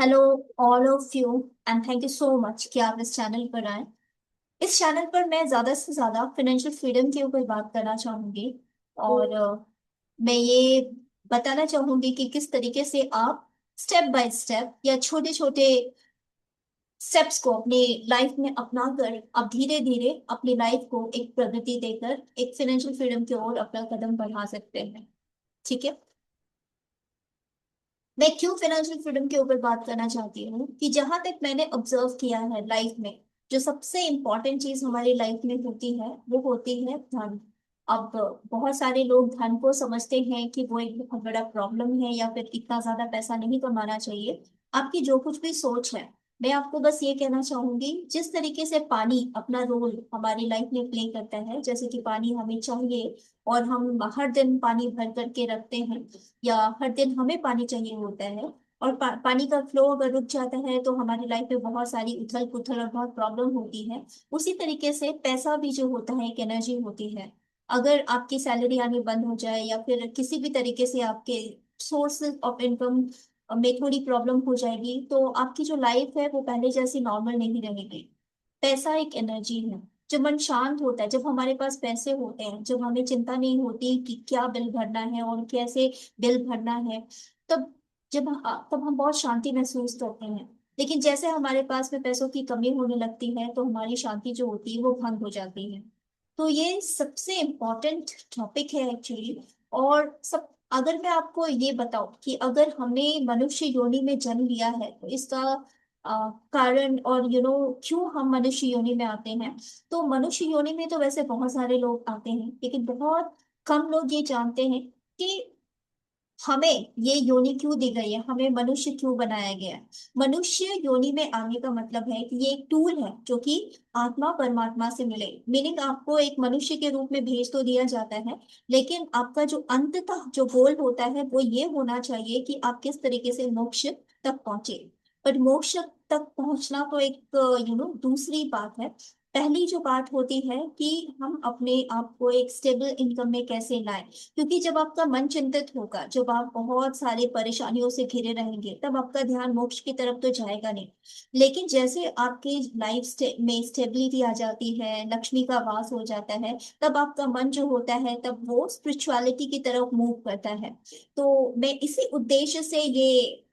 Hello all of you and thank you so much कि आप इस चैनल पर आए। इस चैनल पर मैं ज़्यादा से ज़्यादा फाइनेंशियल फ्रीडम के ऊपर बात करना चाहूँगी। और मैं ये बताना चाहूँगी कि किस तरीके से आप स्टेप बाय स्टेप या छोटे छोटे स्टेप्स को अपनी लाइफ में अपना कर आप धीरे धीरे अपनी लाइफ को एक प्रगति देकर एक फाइनेंशियल फ्रीडम की ओर अपना कदम बढ़ा सकते हैं। ठीक है। मैं क्यों फाइनेंशियल फ्रीडम के ऊपर बात करना चाहती हूँ कि जहां तक मैंने ऑब्जर्व किया है लाइफ में, जो सबसे इम्पोर्टेंट चीज हमारी लाइफ में होती है वो होती है धन। अब बहुत सारे लोग धन को समझते हैं कि वो एक बहुत बड़ा प्रॉब्लम है या फिर इतना ज्यादा पैसा नहीं कमाना चाहिए। आपकी जो कुछ भी सोच है, मैं आपको बस ये कहना चाहूंगी, जिस तरीके से पानी अपना रोल हमारी लाइफ में प्ले करता है, जैसे कि पानी हमें चाहिए और हम हर दिन पानी भर करके रखते हैं, या हर दिन हमें पानी चाहिए होता है, और पानी का फ्लो अगर रुक जाता है तो हमारी लाइफ में बहुत सारी उथल पुथल और बहुत प्रॉब्लम होती है। उसी तरीके से पैसा भी जो होता है एक एनर्जी होती है। अगर आपकी सैलरी आनी बंद हो जाए या फिर किसी भी तरीके से आपके सोर्स ऑफ इनकम में थोड़ी प्रॉब्लम हो जाएगी तो आपकी जो लाइफ है वो पहले जैसी नॉर्मल नहीं रहेगी। पैसा एक एनर्जी है। जब मन शांत होता है, जब हमारे पास पैसे होते हैं, जब हमें चिंता नहीं होती कि क्या बिल भरना है और कैसे बिल भरना है, तब तब हम बहुत शांति महसूस करते हैं। लेकिन जैसे हमारे पास में पैसों की कमी होने लगती है तो हमारी शांति जो होती है वो भंग हो जाती है। तो ये सबसे इम्पोर्टेंट टॉपिक है एक्चुअली। और सब, अगर मैं आपको ये बताऊं कि अगर हमने मनुष्य योनि में जन्म लिया है तो इसका कारण और क्यों हम मनुष्य योनि में आते हैं, तो मनुष्य योनि में तो वैसे बहुत सारे लोग आते हैं लेकिन बहुत कम लोग ये जानते हैं कि हमें ये योनि क्यों दी गई है, हमें मनुष्य क्यों बनाया गया है। मनुष्य योनि में आने का मतलब है कि ये एक टूल है जो कि आत्मा परमात्मा से मिले। मीनिंग आपको एक मनुष्य के रूप में भेज तो दिया जाता है, लेकिन आपका जो अंततः जो गोल होता है वो ये होना चाहिए कि आप किस तरीके से मोक्ष तक पहुंचे। पर मोक्ष तक पहुंचना तो एक दूसरी बात है। पहली जो बात होती है कि हम अपने आप को एक स्टेबल इनकम में कैसे लाएं। क्योंकि जब आपका मन चिंतित होगा, जब आप बहुत सारी परेशानियों से घिरे रहेंगे, तब आपका ध्यान मोक्ष की तरफ तो जाएगा नहीं। लेकिन जैसे आपके में स्टेबिलिटी आ जाती है, लक्ष्मी का वास हो जाता है, तब आपका मन जो होता है तब वो स्पिरिचुअलिटी की तरफ मूव करता है। तो मैं इसी उद्देश्य से ये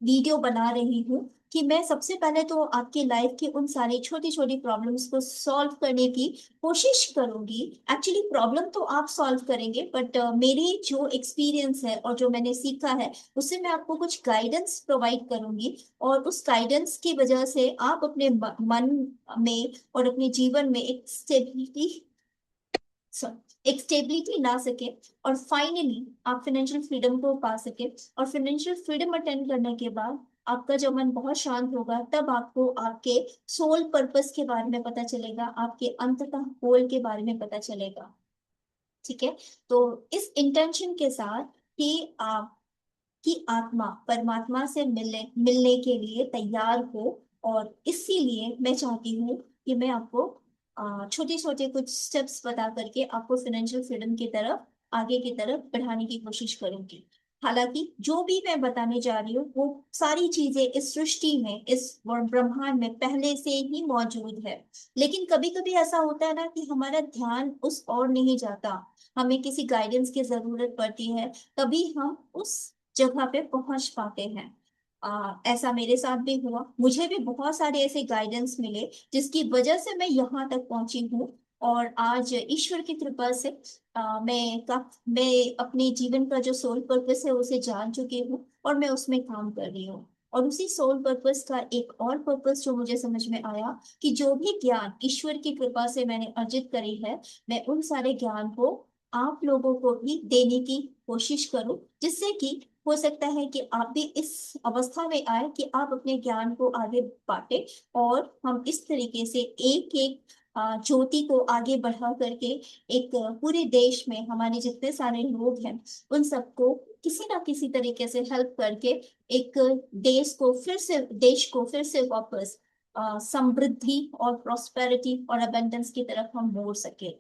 वीडियो बना रही हूँ कि मैं सबसे पहले तो आपकी लाइफ की उन सारी छोटी छोटी प्रॉब्लम्स को सॉल्व करने की कोशिश करूंगी। एक्चुअली प्रॉब्लम तो आप सॉल्व करेंगे, बट मेरी जो एक्सपीरियंस है और जो मैंने सीखा है उससे मैं आपको कुछ गाइडेंस प्रोवाइड करूंगी। और उस गाइडेंस की वजह से आप अपने मन में और अपने जीवन में एक स्टेबिलिटी ला सके, और फाइनली आप फाइनेंशियल फ्रीडम को पा सके। और फाइनेंशियल फ्रीडम अटेंड करने के बाद आपका जब मन बहुत शांत होगा तब आपको आपके सोल पर्पस के बारे में पता चलेगा, आपके अंततः गोल के बारे में पता चलेगा। ठीक है। तो इस इंटेंशन के साथ कि आपकी आत्मा परमात्मा से मिलने के लिए तैयार हो, और इसीलिए मैं चाहती हूँ कि मैं आपको छोटे छोटे कुछ स्टेप्स बता करके आपको फाइनेंशियल फ्रीडम की तरफ, आगे की तरफ बढ़ाने की कोशिश करूंगी। हालांकि जो भी मैं बताने जा रही हूँ वो सारी चीजें इस सृष्टि में, इस ब्रह्मांड में पहले से ही मौजूद है। लेकिन कभी कभी ऐसा होता है ना कि हमारा ध्यान उस ओर नहीं जाता, हमें किसी गाइडेंस की जरूरत पड़ती है, तभी हम उस जगह पे पहुंच पाते हैं। ऐसा मेरे साथ भी हुआ, मुझे भी बहुत सारे ऐसे गाइडेंस मिले जिसकी वजह से मैं यहाँ तक पहुंची हूँ। और आज ईश्वर की कृपा से मैं अपने जीवन का जो सोल पर्पस है उसे जान चुकी हूँ और मैं उसमें काम कर रही हूँ। और उसी सोल पर्पस का एक और पर्पस जो मुझे समझ में आया कि जो भी ज्ञान ईश्वर की कृपा से मैंने अर्जित करी है, मैं उन सारे ज्ञान को आप लोगों को भी देने की कोशिश करूं, जिससे कि हो सकता है कि आप भी इस अवस्था में आए कि आप अपने ज्ञान को आगे बांटे, और हम इस तरीके से एक एक ज्योति को आगे बढ़ा करके एक पूरे देश में हमारे जितने सारे लोग हैं उन सबको किसी ना किसी तरीके से हेल्प करके एक देश को फिर से वापस समृद्धि और प्रॉस्पेरिटी और अबंडेंस की तरफ हम मोड़ सके।